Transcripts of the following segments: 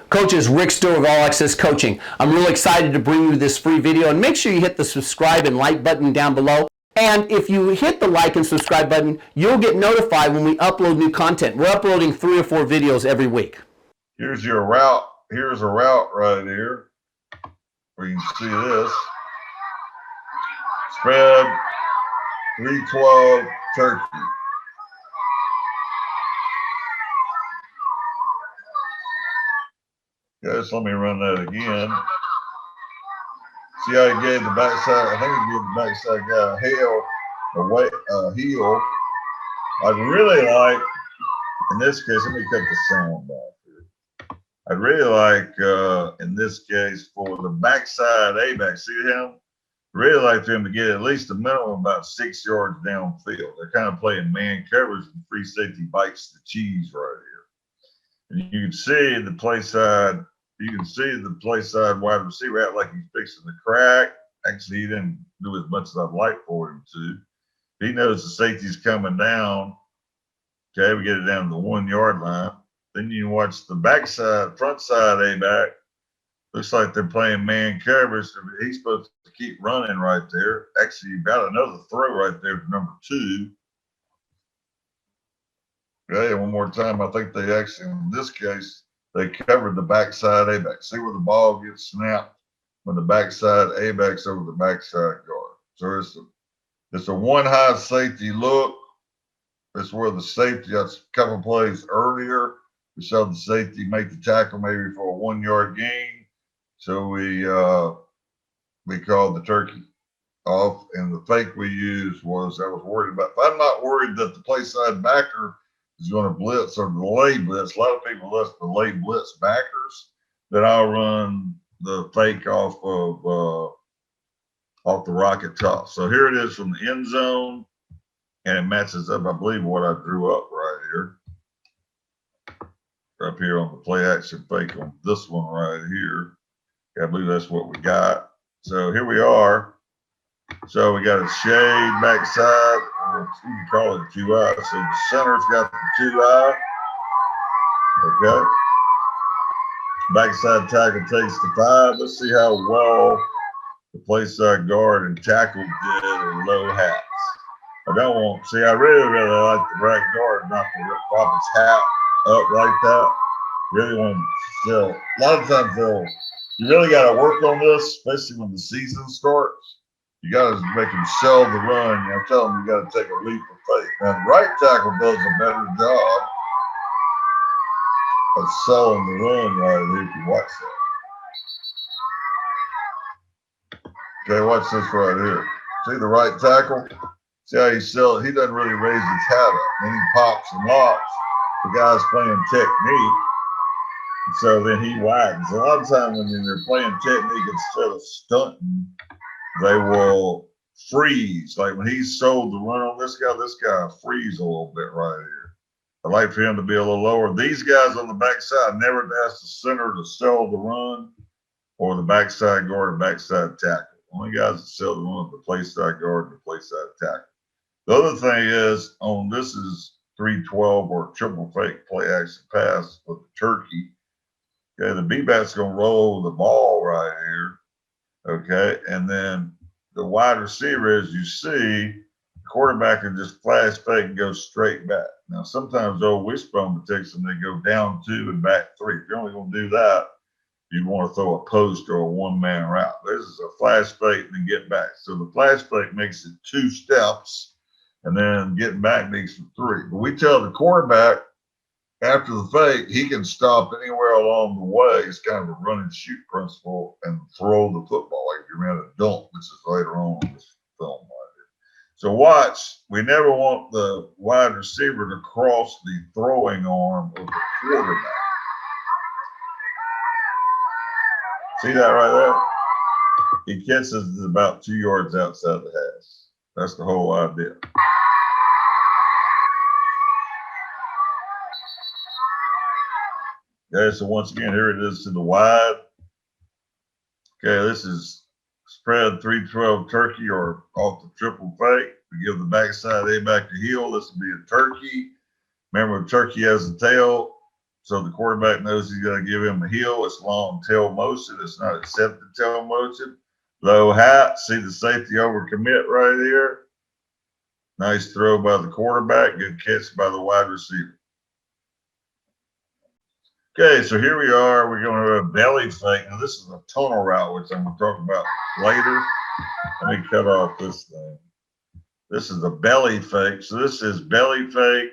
Coaches, Rick Stewart of All Access Coaching. I'm really excited to bring you this free video, and make sure you hit the subscribe and like button down below. And if you hit the like and subscribe button, you'll get notified when we upload new content. We're uploading 3 or 4 videos every week. Here's your route. Here's a route right here where you can see this. Spread 312 turkey. Guys, let me run that again. See how he gave the backside? I think he gave the backside guy a heel. I'd really like, in this case, let me cut the sound off here. I'd really like, in this case, for the backside A-back, see him? Really like for him to get at least a minimum about 6 yards downfield. They're kind of playing man coverage, and free safety bites the cheese right here. And you can see the play side. You can see the play side wide receiver act like he's fixing the crack. Actually, he didn't do as much as I'd like for him to. He knows the safety's coming down. Okay, we get it down to the 1 yard line. Then you watch the backside, front side A-back. Looks like they're playing man coverage. He's supposed to keep running right there. Actually, you got another throw right there to number 2. Okay, one more time. I think they actually, in this case, they covered the backside A-back. See where the ball gets snapped when the backside A-back's over the backside guard. So it's a one high safety look. That's where the safety, that's a couple plays earlier. We saw the safety make the tackle maybe for a 1 yard gain. So we called the turkey off, and the fake we used was, I was worried about. If I'm not worried that the play side backer is going to blitz or delay blitz. A lot of people left delay blitz backers. Then I'll run the fake off the rocket top. So here it is from the end zone, and it matches up, I believe, what I drew up right here. Up here on the play action fake on this one right here. I believe that's what we got. So here we are. So we got a shade backside. You can call it 2 eye. So the center's got the 2 eye. Okay. Backside tackle takes the 5. Let's see how well the play side guard and tackle did in low hats. I don't want, see, I really like the right guard not to pop his hat up like that. Really want to still, a lot of times you really got to work on this, especially when the season starts. You got to make him sell the run. I'm telling him you got to take a leap of faith. Now, the right tackle does a better job of selling the run right here if you watch that. Okay, watch this right here. See the right tackle? See how he sells? He doesn't really raise his hat up. Then he pops and locks. The guy's playing technique. So then he widens. A lot of times when they're playing technique instead of stunting, they will freeze. Like when he sold the run on this guy freeze a little bit right here. I like for him to be a little lower. These guys on the backside never ask the center to sell the run or the backside guard or backside tackle. Only guys that sell the run are the play side guard and the play side tackle. The other thing is on this is 312 or triple fake play action pass with the turkey. Okay, the B-back's going to roll the ball right here. Okay, and then the wide receiver, as you see, the quarterback can just flash fake and go straight back. Now, sometimes old wishbone takes them, they go down 2 and back 3. If you're only going to do that, you want to throw a post or a one-man route. This is a flash fake and then get back. So the flash fake makes it 2 steps, and then getting back makes it 3. But we tell the quarterback, after the fake, he can stop anywhere along the way. It's kind of a run and shoot principle and throw the football like you ran a dunk, which is later on in this film right here. So watch, we never want the wide receiver to cross the throwing arm of the quarterback. See that right there? He catches it about 2 yards outside the hash. That's the whole idea. Okay, so once again, here it is to the wide. Okay, this is spread 312 turkey or off the triple fake. We give the backside A back to heel. This will be a turkey. Remember, the turkey has a tail. So the quarterback knows he's going to give him a heel. It's long tail motion. It's not accepted tail motion. Low hat. See the safety over commit right here. Nice throw by the quarterback. Good catch by the wide receiver. Okay, so here we are. We're going to a belly fake. Now, this is a tunnel route, which I'm going to talk about later. Let me cut off this thing. This is a belly fake. So this is belly fake,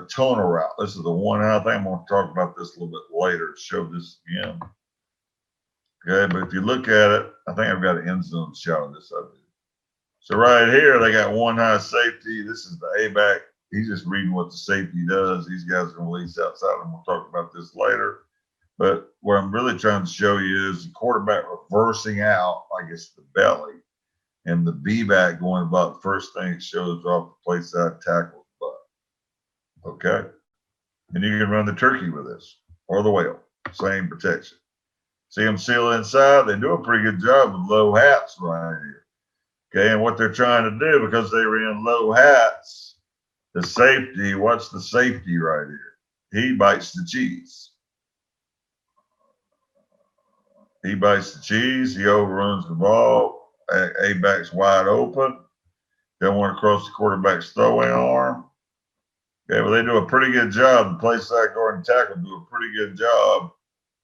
tunnel route. This is the one I think I'm going to talk about this a little bit later. Show this again. Okay, but if you look at it, I think I've got an end zone shot of this of it. So right here, they got one high safety. This is the A-back. He's just reading what the safety does. These guys are going to release outside, and we'll talk about this later. But what I'm really trying to show you is the quarterback reversing out like it's the belly, and the B-back going about the first thing it shows off the play side tackle's butt. Okay? And you can run the turkey with this, or the whale. Same protection. See them seal inside? They do a pretty good job with low hats right here. Okay, and what they're trying to do, because they were in low hats, the safety, watch the safety right here. He bites the cheese. He bites the cheese. He overruns the ball. A-back's wide open. Don't want to cross the quarterback's throwing arm. Okay, well, they do a pretty good job. The play side guard and tackle do a pretty good job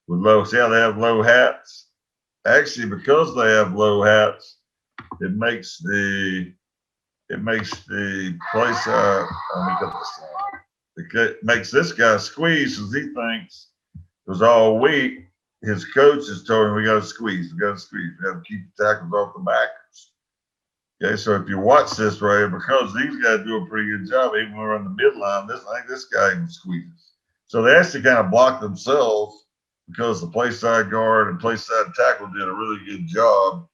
with low. See how they have low hats? Actually, because they have low hats, it makes the play side. Let me get this down. It makes this guy squeeze because he thinks because all week his coach has told him we got to squeeze, we got to keep the tackles off the backers. Okay, so if you watch this right here, because these guys do a pretty good job, even when we're on the midline, I think this guy even squeezes. So they actually kind of block themselves because the play side guard and play side tackle did a really good job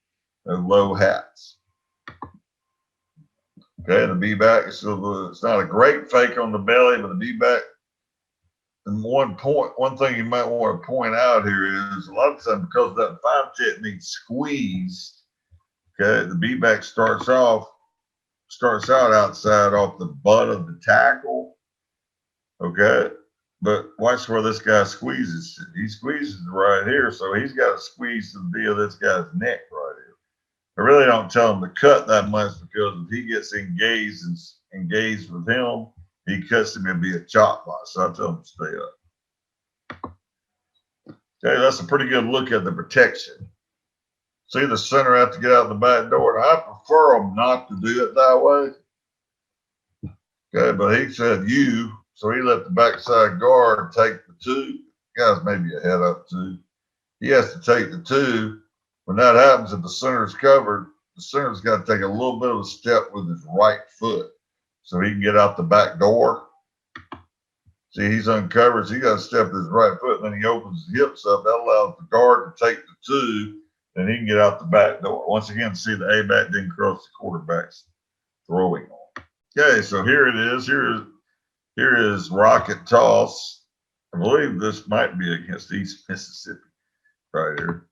of low hats. Okay, the B-back, it's not a great fake on the belly, but the B-back. And one thing you might want to point out here is a lot of times because that 5 technique squeeze, okay, the B-back starts out outside off the butt of the tackle, okay, but watch where this guy squeezes. He squeezes right here, so he's got to squeeze the via this guy's neck right here. I really don't tell him to cut that much because if he gets engaged with him, he cuts him and be a chop block. So I tell him to stay up. Okay, that's a pretty good look at the protection. See the center have to get out the back door. And I prefer them not to do it that way. Okay, but he said so he let the backside guard take the 2. Guys maybe a head up 2. He has to take the 2. When that happens, if the center is covered, the center's got to take a little bit of a step with his right foot so he can get out the back door. See, he's uncovered, so he got to step with his right foot, and then he opens his hips up. That allows the guard to take the 2, and he can get out the back door. Once again, see the A-back didn't cross the quarterback's throwing arm. Okay, so here it is. Here is rocket toss. I believe this might be against East Mississippi right here.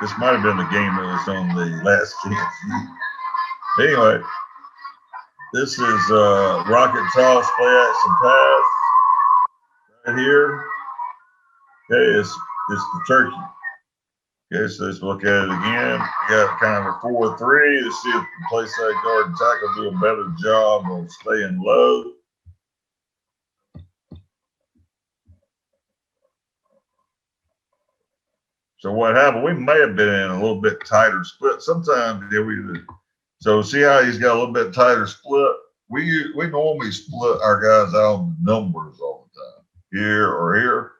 This might have been the game that was on the last chance. Anyway, this is rocket toss, play action pass. Right here. Okay, it's the turkey. Okay, so let's look at it again. We got kind of a 4-3 to see if the play side guard and tackle do a better job of staying low. So what happened? We may have been in a little bit tighter split. Sometimes so see how he's got a little bit tighter split. We normally split our guys out on the numbers all the time, here or here.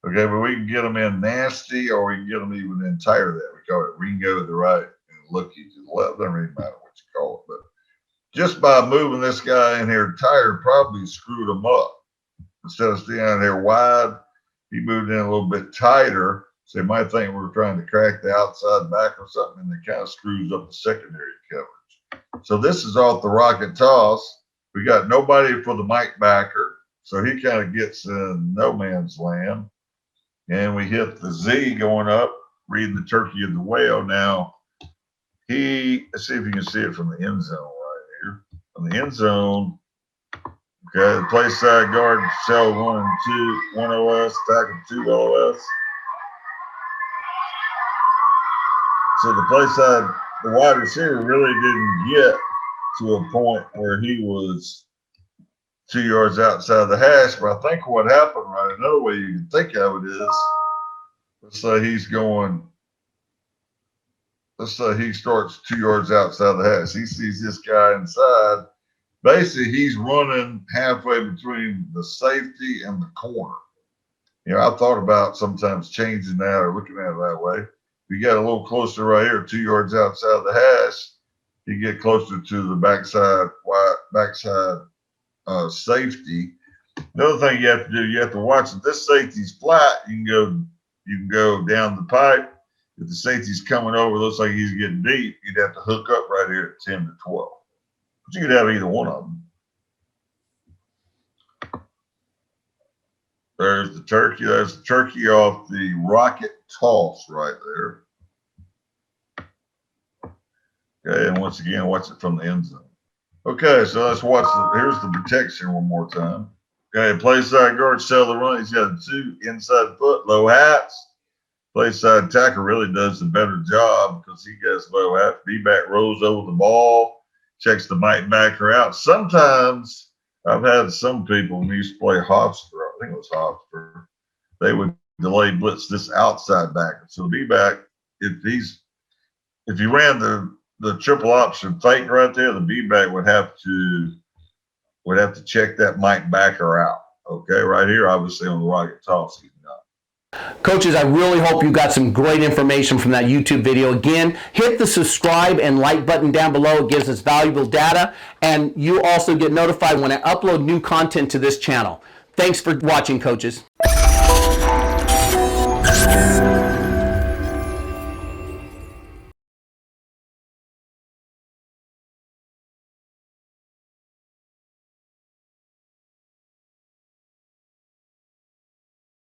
Okay, but we can get them in nasty, or we can get them even in tighter. That we call it Ringo to the right and Lucky to the left. Doesn't really matter what you call it, but just by moving this guy in here tighter, probably screwed him up. Instead of staying out here wide, he moved in a little bit tighter. So they might think we're trying to crack the outside back or something, and it kind of screws up the secondary coverage. So this is off the rocket toss. We got nobody for the Mike backer, so he kind of gets in no man's land. And we hit the Z going up, reading the turkey and the whale. Now, let's see if you can see it from the end zone right here. From the end zone, Okay, the play side guard shell 1 and 2, 1 OS, tackle 2 OS. So the play side, the wide receiver really didn't get to a point where he was 2 yards outside the hash. But I think what happened, right, another way you can think of it is, let's say he starts 2 yards outside the hash. He sees this guy inside. Basically, he's running halfway between the safety and the corner. You know, I thought about sometimes changing that or looking at it that way. We got a little closer right here, 2 yards outside the hash. You get closer to the backside safety. The other thing you have to do, you have to watch if this safety's flat, you can go down the pipe. If the safety's coming over, looks like he's getting deep, you'd have to hook up right here at 10 to 12. But you could have either one of them. There's the turkey. There's the turkey off the rocket toss right there. Okay, and once again, watch it from the end zone. Okay, so let's watch here's the protection one more time. Okay, play side guard, sell the run. He's got 2 inside foot, low hats. Play side tackle really does a better job because he gets low hats. B-back rolls over the ball, checks the might backer out. Sometimes I've had some people when we used to play Hofstra, I think it was Hofstra, they would delay blitz this outside backer. So the B-back, if you ran the triple option fake right there, the B-back would have to check that might backer out. Okay, right here, obviously on the rocket toss, he's not. Coaches, I really hope you got some great information from that YouTube video. Again, hit the subscribe and like button down below. It gives us valuable data. And you also get notified when I upload new content to this channel. Thanks for watching, coaches.